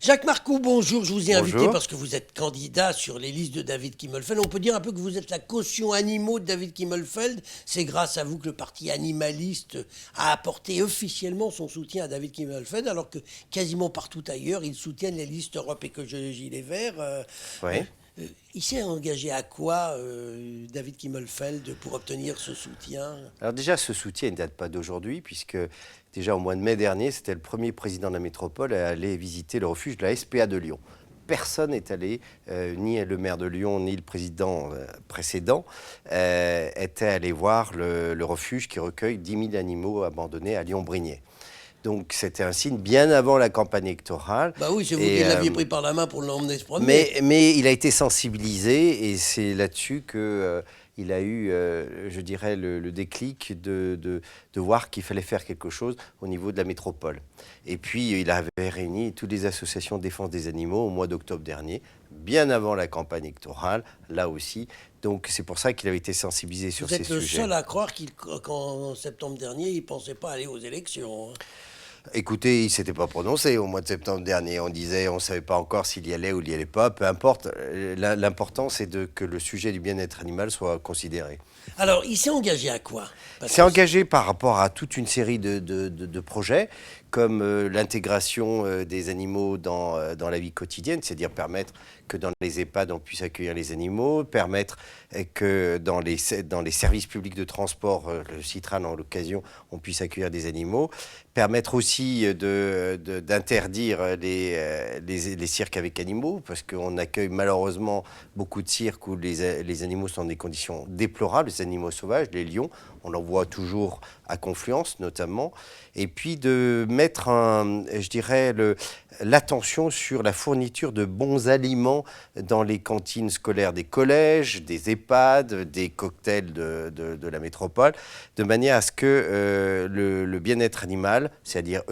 Jacques Marcoux, bonjour. Je vous ai invité Bonjour. parce que vous êtes candidat sur les listes de David Kimmelfeld. On peut dire un peu que vous êtes la caution animaux de David Kimmelfeld. C'est grâce à vous que le parti animaliste a apporté officiellement son soutien à David Kimmelfeld, alors que quasiment partout ailleurs, ils soutiennent les listes Europe Écologie Les Verts. Oui. Il s'est engagé à quoi, David Kimmelfeld, pour obtenir ce soutien? Alors déjà, ce soutien ne date pas d'aujourd'hui, puisque déjà au mois de mai dernier, c'était le premier président de la métropole à aller visiter le refuge de la SPA de Lyon. Personne n'est allé, ni le maire de Lyon, ni le président précédent, était allé voir le refuge qui recueille 10 000 animaux abandonnés à Lyon-Brignais. Donc c'était un signe bien avant la campagne électorale. Bah oui, c'est vous qui l'aviez pris par la main pour l'emmener se promener. Mais il a été sensibilisé et c'est là-dessus que il a eu, je dirais, le déclic de voir qu'il fallait faire quelque chose au niveau de la métropole. Et puis il avait réuni toutes les associations de défense des animaux au mois d'octobre dernier, bien avant la campagne électorale, là aussi. Donc c'est pour ça qu'il avait été sensibilisé sur ces sujets. Vous êtes le seul à croire qu'en septembre dernier, il ne pensait pas aller aux élections. Écoutez, il ne s'était pas prononcé au mois de septembre dernier. On disait, on ne savait pas encore s'il y allait ou il n'y allait pas. Peu importe. L'important, c'est que le sujet du bien-être animal soit considéré. Alors, il s'est engagé à quoi? Il s'est engagé par rapport à toute une série de projets, comme l'intégration des animaux dans la vie quotidienne, c'est-à-dire permettre que dans les EHPAD, on puisse accueillir les animaux, permettre que dans les services publics de transport, le Citral en l'occasion, on puisse accueillir des animaux, permettre aussi d'interdire les cirques avec animaux, parce qu'on accueille malheureusement beaucoup de cirques où les animaux sont dans des conditions déplorables, les animaux sauvages, les lions, on en voit toujours à Confluence notamment, et puis de mettre, je dirais, l'attention sur la fourniture de bons aliments dans les cantines scolaires des collèges, des EHPAD, des cocktails de la métropole, de manière à ce que le bien-être animal, c'est-à-dire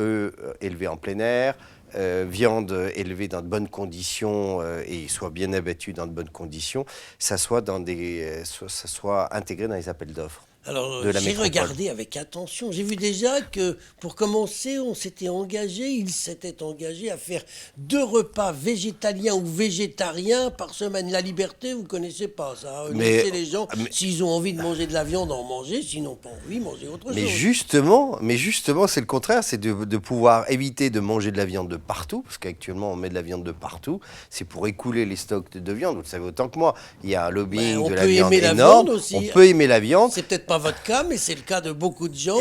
élevés en plein air, viande élevée dans de bonnes conditions et soit bien abattue dans de bonnes conditions, ça soit intégré dans les appels d'offres. Alors, j'ai regardé avec attention. J'ai vu déjà que, pour commencer, il s'était engagé à faire 2 repas végétaliens ou végétariens par semaine. La liberté, vous ne connaissez pas ça. Laissez les gens, s'ils ont envie de manger de la viande, en manger. S'ils n'ont pas envie, manger autre chose. Mais justement, c'est le contraire. C'est de pouvoir éviter de manger de la viande de partout, parce qu'actuellement, on met de la viande de partout. C'est pour écouler les stocks de viande. Vous le savez autant que moi. Il y a un lobbying de la viande énorme. On peut aimer la viande. C'est peut-être pas votre cas, mais c'est le cas de beaucoup de gens,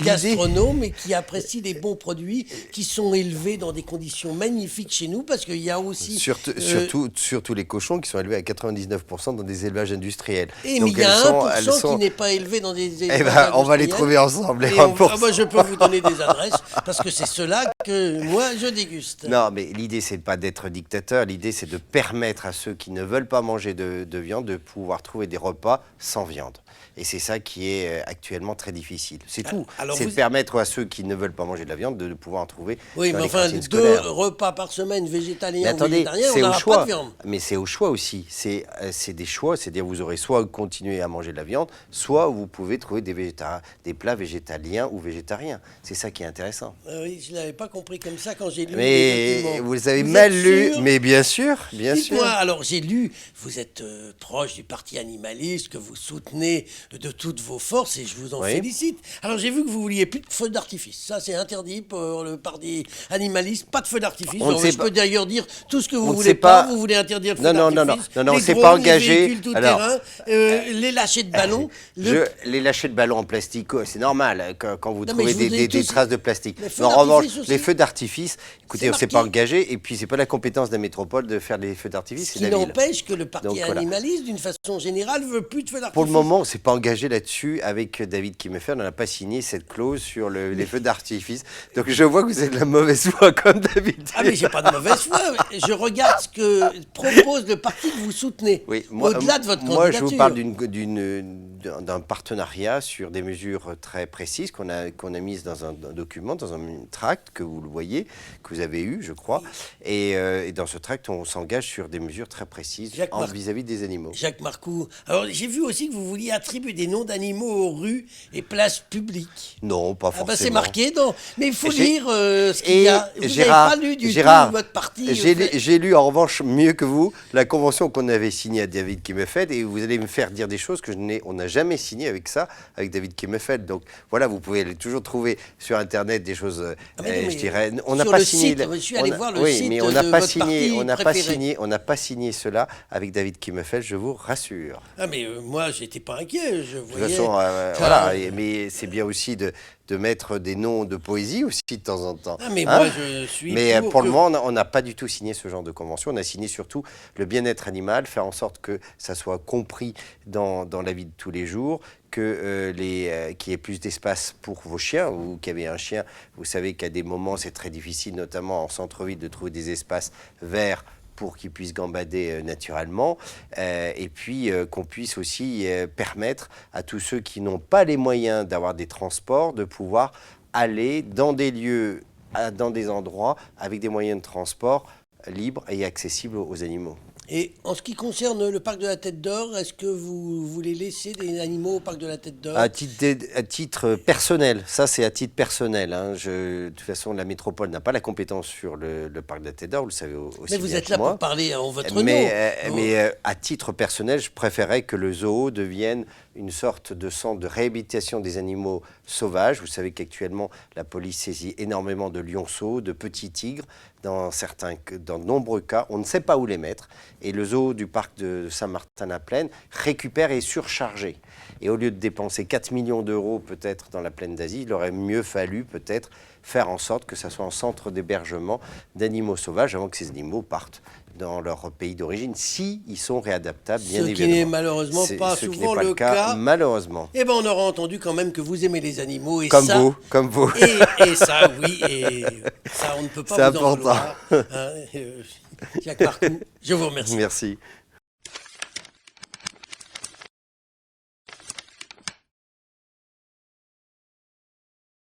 gastronomes, et qui apprécient des bons produits qui sont élevés dans des conditions magnifiques chez nous, parce qu'il y a aussi... Surtout les cochons qui sont élevés à 99% dans des élevages industriels. Et mais il y a 1% qui n'est pas élevé dans des élevages industriels. On va les trouver ensemble. Moi, je peux vous donner des adresses, parce que c'est cela que moi, je déguste. Non, mais l'idée, c'est pas d'être dictateur. L'idée, c'est de permettre à ceux qui ne veulent pas manger de viande de pouvoir trouver des repas sans viande. Et c'est ça qui est actuellement très difficile. C'est tout. C'est de permettre à ceux qui ne veulent pas manger de la viande de pouvoir en trouver. Oui, mais enfin, 2 repas par semaine végétaliens ou végétariens, on n'aura pas de viande. Mais c'est au choix aussi. C'est des choix. C'est-à-dire vous aurez soit continuer à manger de la viande, soit vous pouvez trouver des plats végétaliens ou végétariens. C'est ça qui est intéressant. Oui, je ne l'avais pas compris comme ça quand j'ai lu. Mais vous avez mal lu. Mais bien sûr, bien sûr. Dites-moi, alors j'ai lu, vous êtes proche du parti animaliste, que vous soutenez de toutes vos forces, et je vous en félicite. Alors j'ai vu que vous vouliez plus de feux d'artifice. Ça, c'est interdit pour le parti animaliste. Pas de feux d'artifice. Je peux d'ailleurs dire tout ce que vous voulez pas. Vous voulez interdire le feu d'artifice. Non, on ne s'est pas engagé. Les véhicules tout terrain, les lâchers de ballons. Les lâchers de ballons en plastique, c'est normal quand vous trouvez des traces de plastique. En revanche, les feux d'artifice, écoutez, on ne s'est pas engagé, et puis c'est pas la compétence de la métropole de faire les feux d'artifice. Ce qui n'empêche que le parti animaliste, d'une façon générale, veut plus de feux d'artifice. Pour le moment, on ne s'est pas engagé là-dessus avec David Kimmelfeld. On n'a pas signé cette clause sur les feux d'artifice. Donc je vois que vous êtes de la mauvaise foi comme David. Ah mais j'ai pas de mauvaise foi. Je regarde ce que propose le parti que vous soutenez. Oui, au-delà de votre candidature. Moi, je vous parle d'un partenariat sur des mesures très précises qu'on a mises dans un document, dans un tract que vous le voyez, que vous avez eu, je crois. Et dans ce tract, on s'engage sur des mesures très précises vis-à-vis des animaux. Jacques Marcoux. Alors j'ai vu aussi que vous vouliez attribue des noms d'animaux aux rues et places publiques. Non, pas Ah forcément. bah c'est marqué, non. Mais il faut J'ai- lire ce qu'il y a. Vous n'avez Gérard, pas lu du Gérard, tout votre partie. j'ai lu en revanche mieux que vous la convention qu'on avait signée à David Kimmelfeld, et vous allez me faire dire des choses que on n'a jamais signées avec ça, avec David Kimmelfeld. Donc voilà, vous pouvez toujours trouver sur Internet des choses, je dirais. On n'a sur pas le signé. site, je suis allé voir le oui, site mais on de n'a pas votre signé, parti on n'a pas préféré. signé, on n'a pas signé cela avec David Kimmelfeld, je vous rassure. Ah mais moi j'étais pas inquiet, je De toute voyais. façon, voilà, mais c'est bien aussi de mettre des noms de poésie aussi de temps en temps. Ah mais Hein? moi je suis. Mais pour que- le moment, on n'a pas du tout signé ce genre de convention. On a signé surtout le bien-être animal, faire en sorte que ça soit compris dans la vie de tous les jours, que qu'il y ait plus d'espace pour vos chiens, ou qu'il y avait un chien. Vous savez qu'à des moments, c'est très difficile, notamment en centre-ville, de trouver des espaces verts pour qu'ils puissent gambader naturellement, et puis qu'on puisse aussi permettre à tous ceux qui n'ont pas les moyens d'avoir des transports de pouvoir aller dans des lieux, dans des endroits avec des moyens de transport libres et accessibles aux animaux. Et en ce qui concerne le parc de la Tête d'Or, est-ce que vous voulez laisser des animaux au parc de la Tête d'Or? À titre personnel, ça c'est à titre personnel. Hein. De toute façon, la métropole n'a pas la compétence sur le parc de la Tête d'Or, vous le savez aussi Mais vous bien êtes que là moi. pour parler en votre nom. Mais à titre personnel, je préférais que le zoo devienne une sorte de centre de réhabilitation des animaux sauvages. Vous savez qu'actuellement, la police saisit énormément de lionceaux, de petits tigres. Dans de nombreux cas, on ne sait pas où les mettre. Et le zoo du parc de Saint-Martin-la-Plaine récupère et est surchargé. Et au lieu de dépenser 4 millions d'euros peut-être dans la plaine d'Asie, il aurait mieux fallu peut-être faire en sorte que ça soit un centre d'hébergement d'animaux sauvages avant que ces animaux partent dans leur pays d'origine, si ils sont réadaptables, bien évidemment. Ce qui n'est malheureusement pas Ce qui souvent n'est pas le cas. malheureusement. Eh bien, on aura entendu quand même que vous aimez les animaux. Et Comme ça, vous, comme vous. Et ça, oui, et ça, on ne peut pas C'est vous en important. vouloir. Hein, Jacques Marcoux, je vous remercie. Merci.